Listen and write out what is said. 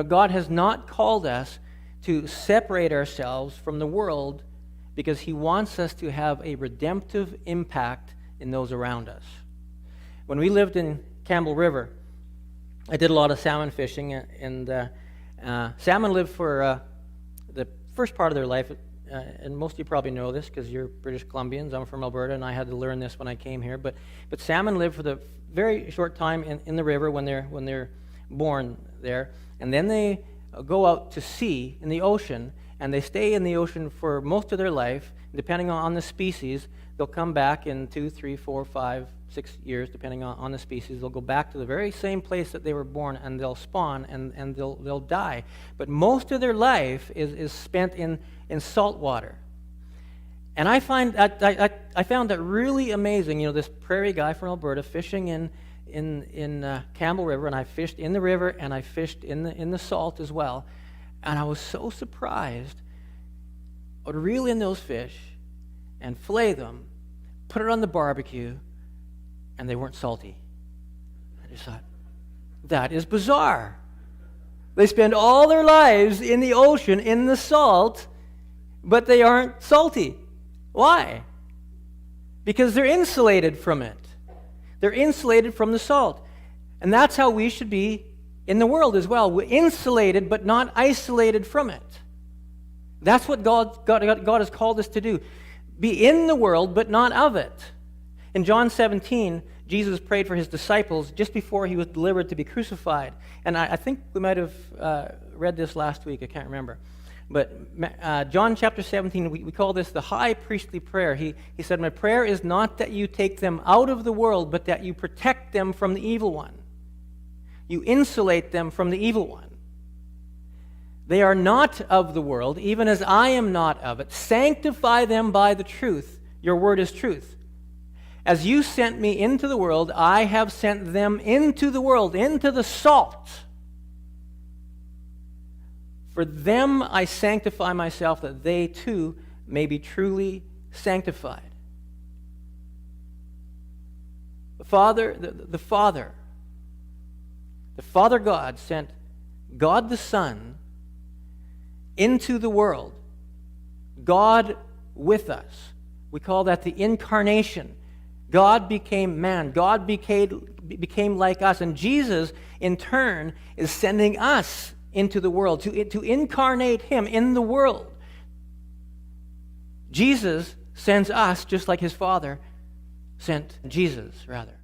God has not called us to separate ourselves from the world because he wants us to have a redemptive impact in those around us. When we lived in Campbell River, I did a lot of salmon fishing, and salmon live for the first part of their life, and most of you probably know this because you're British Columbians. I'm from Alberta, and I had to learn this when I came here. But salmon live for the very short time in the river when they're born there, and then they go out to sea in the ocean, and they stay in the ocean for most of their life. Depending on the species, they'll come back in 2, 3, 4, 5, 6 years, depending on the species. They'll go back to the very same place that they were born, and they'll spawn, and they'll die. But most of their life is spent in salt water. And I found that really amazing. This prairie guy from Alberta fishing in Campbell River, and I fished in the river, and I fished in the salt as well. And I was so surprised. I would reel in those fish and fillet them, put it on the barbecue, and they weren't salty. I just thought, that is bizarre. They spend all their lives in the ocean, in the salt, but they aren't salty. Why? Because they're insulated from it. They're insulated from the salt. And that's how we should be in the world as well. We're insulated, but not isolated from it. That's what God has called us to do. Be in the world, but not of it. In John 17, Jesus prayed for his disciples just before he was delivered to be crucified. And I think we might have read this last week. I can't remember. But John chapter 17, we call this the high priestly prayer. He said, "My prayer is not that you take them out of the world, but that you protect them from the evil one. You insulate them from the evil one. They are not of the world, even as I am not of it. Sanctify them by the truth. Your word is truth. As you sent me into the world, I have sent them into the world, into the salt. For them I sanctify myself, that they too may be truly sanctified." The Father God sent God the Son into the world. God with us. We call that the incarnation. God became man. God became like us. And Jesus, in turn, is sending us into the world, to incarnate him in the world. Jesus sends us just like his Father sent Jesus, rather.